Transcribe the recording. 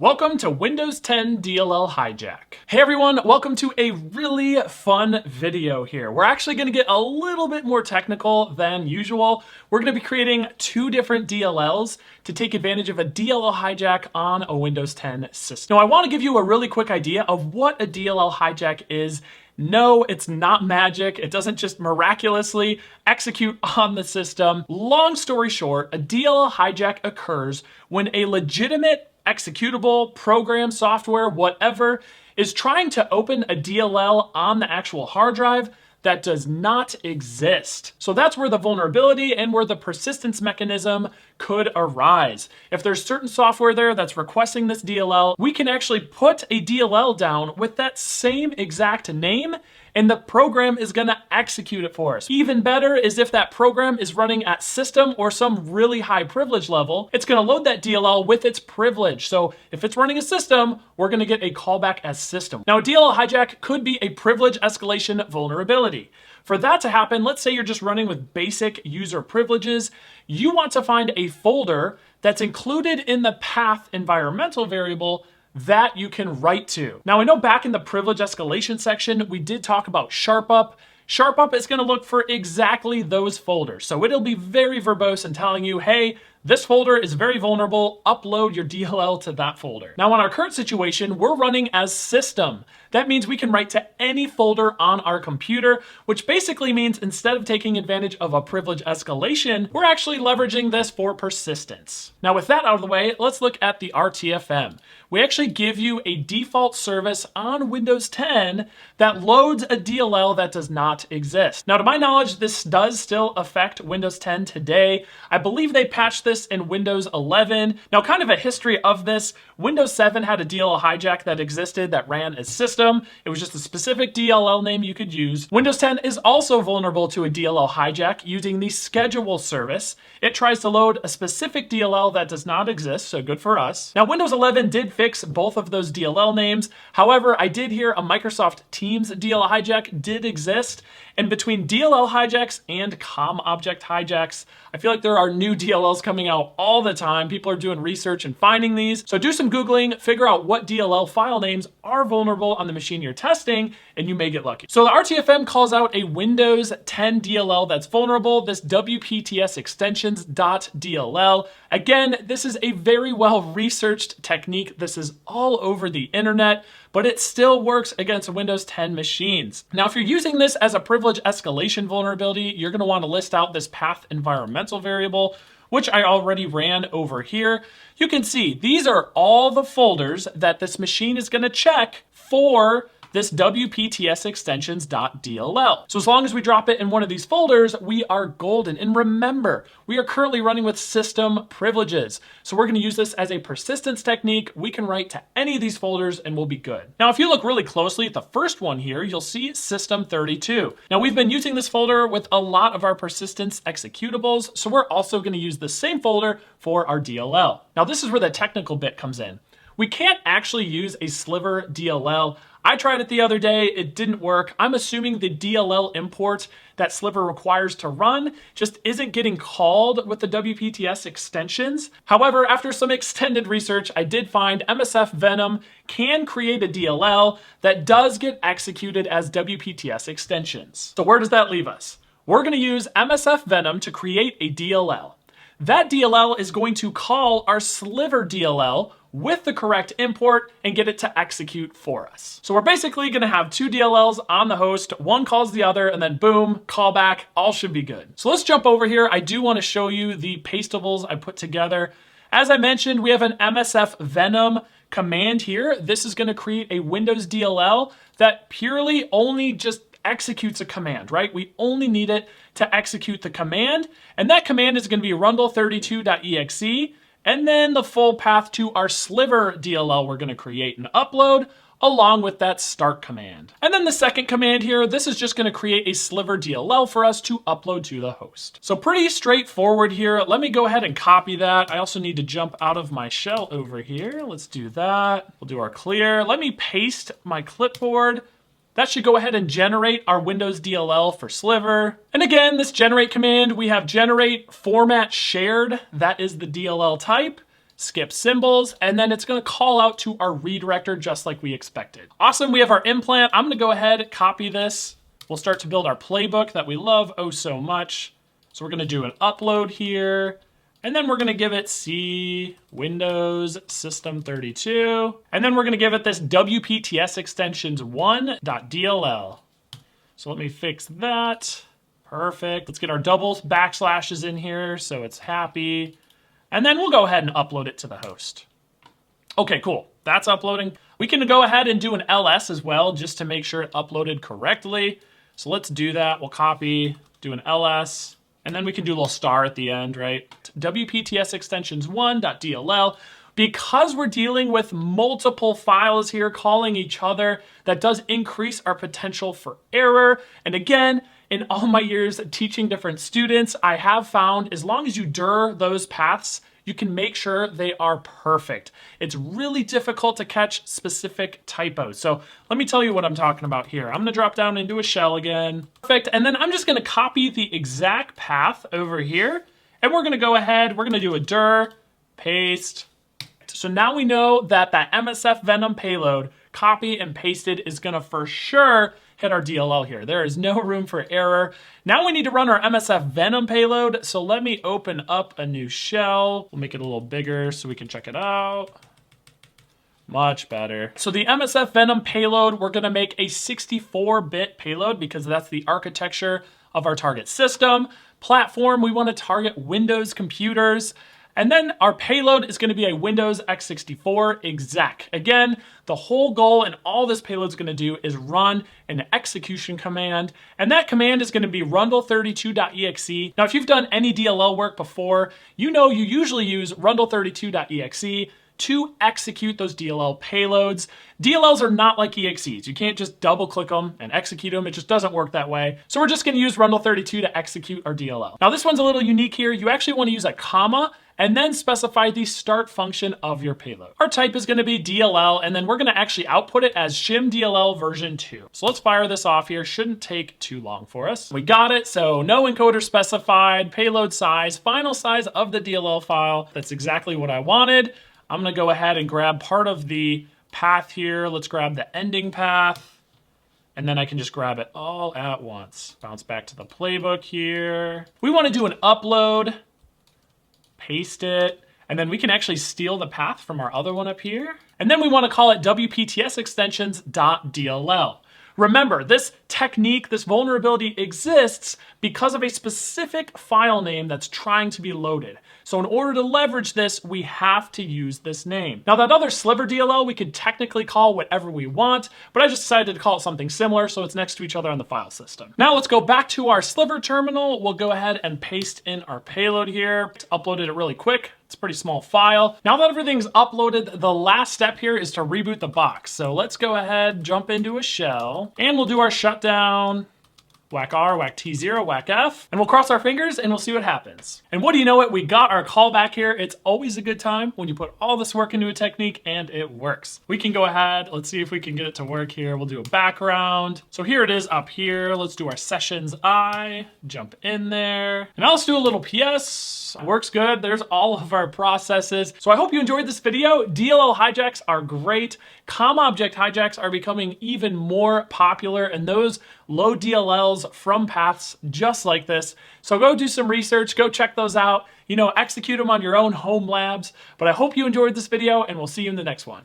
Welcome to Windows 10 DLL Hijack. Hey everyone, welcome to a really fun video here. We're actually going to get a little bit more technical than usual. We're going to be creating two different DLLs to take advantage of a DLL hijack on a Windows 10 system. Now I want to give you a really quick idea of what a DLL hijack is. No, it's not magic. It doesn't just miraculously execute on the system. Long story short, a DLL hijack occurs when a legitimate executable, program, software, whatever, is trying to open a DLL on the actual hard drive that does not exist. So that's where the vulnerability and where the persistence mechanism could arise. If there's certain software there that's requesting this DLL, we can actually put a DLL down with that same exact name and the program is gonna execute it for us. Even better is if that program is running at system or some really high privilege level, it's gonna load that DLL with its privilege. So if it's running a system, we're gonna get a callback as system. Now a DLL hijack could be a privilege escalation vulnerability. For that to happen, let's say you're just running with basic user privileges. You want to find a folder that's included in the path environmental variable that you can write to. Now I know back in the privilege escalation section, we did talk about SharpUp. SharpUp is gonna look for exactly those folders. So it'll be very verbose in telling you, hey, this folder is very vulnerable, upload your DLL to that folder. Now on our current situation, we're running as system. That means we can write to any folder on our computer, which basically means instead of taking advantage of a privilege escalation, we're actually leveraging this for persistence. Now with that out of the way, let's look at the RTFM. We actually give you a default service on Windows 10 that loads a DLL that does not exist. Now to my knowledge, this does still affect Windows 10 today. I believe they patched this in Windows 11. Now kind of a history of this, Windows 7 had a DLL hijack that existed that ran as system. It was just a specific DLL name you could use. Windows 10 is also vulnerable to a DLL hijack using the schedule service. It tries to load a specific DLL that does not exist, so good for us. Now Windows 11 did fix both of those DLL names. However, I did hear a Microsoft Teams DLL hijack did exist. And between DLL hijacks and COM object hijacks, I feel like there are new DLLs coming out all the time. People are doing research and finding these. So do some Googling, figure out what DLL file names are vulnerable on the machine you're testing, and you may get lucky. So the RTFM calls out a Windows 10 DLL that's vulnerable, this WPTS extensions.dll. Again, this is a very well-researched technique. This is all over the internet, but it still works against Windows 10 machines. Now, if you're using this as a privilege escalation vulnerability, you're gonna wanna list out this path environmental variable, which I already ran over here. You can see these are all the folders that this machine is gonna check for this WPTS extensions.dll. So as long as we drop it in one of these folders, we are golden. And remember, we are currently running with system privileges. So we're gonna use this as a persistence technique. We can write to any of these folders and we'll be good. Now, if you look really closely at the first one here, you'll see system32. Now we've been using this folder with a lot of our persistence executables. So we're also gonna use the same folder for our DLL. Now this is where the technical bit comes in. We can't actually use a sliver DLL. I tried it the other day, it didn't work. I'm assuming the DLL import that sliver requires to run just isn't getting called with the WPTS extensions. However, after some extended research, I did find MSF Venom can create a DLL that does get executed as WPTS extensions. So where does that leave us? We're gonna use MSF Venom to create a DLL. That DLL is going to call our sliver DLL with the correct import and get it to execute for us. So we're basically gonna have two DLLs on the host, one calls the other, and then boom, callback, all should be good. So let's jump over here. I do wanna show you the pastables I put together. As I mentioned, we have an MSF Venom command here. This is gonna create a Windows DLL that purely only just executes a command, right? We only need it to execute the command, and that command is gonna be rundle32.exe, and then the full path to our sliver DLL we're gonna create and upload along with that start command. And then the second command here, this is just gonna create a sliver DLL for us to upload to the host. So pretty straightforward here. Let me go ahead and copy that. I also need to jump out of my shell over here. Let's do that. We'll do our clear. Let me paste my clipboard. That should go ahead and generate our Windows DLL for Sliver. And again, this generate command, we have generate format shared. That is the DLL type. skip symbols, and then it's gonna call out to our redirector just like we expected. Awesome, we have our implant. I'm gonna go ahead, copy this. We'll start to build our playbook that we love oh so much. So we're gonna do an upload here, and then we're gonna give it C Windows System 32, and then we're gonna give it this WPTS extensions 1.dll. So let me fix that. Perfect. Let's get our double backslashes in here so it's happy. And then we'll go ahead and upload it to the host. Okay, cool. That's uploading. We can go ahead and do an LS as well just to make sure it uploaded correctly. So let's do that. We'll copy, do an LS, and then we can do a little star at the end, right? WPTS extensions 1.dll. Because we're dealing with multiple files here calling each other, that does increase our potential for error. And again, in all my years teaching different students, I have found as long as you dir those paths, you can make sure they are perfect. It's really difficult to catch specific typos. So let me tell you what I'm talking about here. I'm gonna drop down into a shell again. Perfect, and then I'm just gonna copy the exact path over here, and we're gonna go ahead, we're gonna do a dir, paste. So now we know that that MSF Venom payload, copy and pasted, is gonna for sure hit our DLL here. There is no room for error. Now we need to run our MSF Venom payload. So let me open up a new shell. We'll make it a little bigger so we can check it out. Much better. So the MSF Venom payload, we're gonna make a 64-bit payload because that's the architecture of our target system. Platform, we wanna target Windows computers. And then our payload is gonna be a Windows x64 exec. Again, the whole goal and all this payload is gonna do is run an execution command, and that command is gonna be rundle32.exe. Now, if you've done any DLL work before, you know you usually use rundle32.exe to execute those DLL payloads. DLLs are not like EXEs. You can't just double click them and execute them. It just doesn't work that way. So we're just gonna use rundle32 to execute our DLL. Now this one's a little unique here. You actually wanna use a comma and then specify the start function of your payload. Our type is gonna be DLL, and then we're gonna actually output it as shim DLL version 2. So let's fire this off here. Shouldn't take too long for us. We got it, so no encoder specified, payload size, final size of the DLL file. That's exactly what I wanted. I'm gonna go ahead and grab part of the path here. Let's grab the ending path, and then I can just grab it all at once. Bounce back to the playbook here. We wanna do an upload, paste it, and then we can actually steal the path from our other one up here. And then we wanna call it WPTS extensions.dll. Remember, this technique, this vulnerability exists because of a specific file name that's trying to be loaded. So in order to leverage this, we have to use this name. Now that other sliver DLL, we could technically call whatever we want, but I just decided to call it something similar so it's next to each other on the file system. Now let's go back to our sliver terminal. We'll go ahead and paste in our payload here. Uploaded it really quick. It's a pretty small file. Now that everything's uploaded, the last step here is to reboot the box. So let's go ahead, jump into a shell, and we'll do our shutdown. Whack R, whack T0, whack F, and we'll cross our fingers and we'll see what happens. And what do you know it? We got our callback here. It's always a good time when you put all this work into a technique and it works. We can go ahead, let's see if we can get it to work here. We'll do a background. So here it is up here. Let's do our sessions I, jump in there. And now let's do a little PS. Works good. There's all of our processes. So I hope you enjoyed this video. DLL hijacks are great. COM object hijacks are becoming even more popular, and those load DLLs from paths just like this. So go do some research, go check those out, execute them on your own home labs. But I hope you enjoyed this video, and we'll see you in the next one.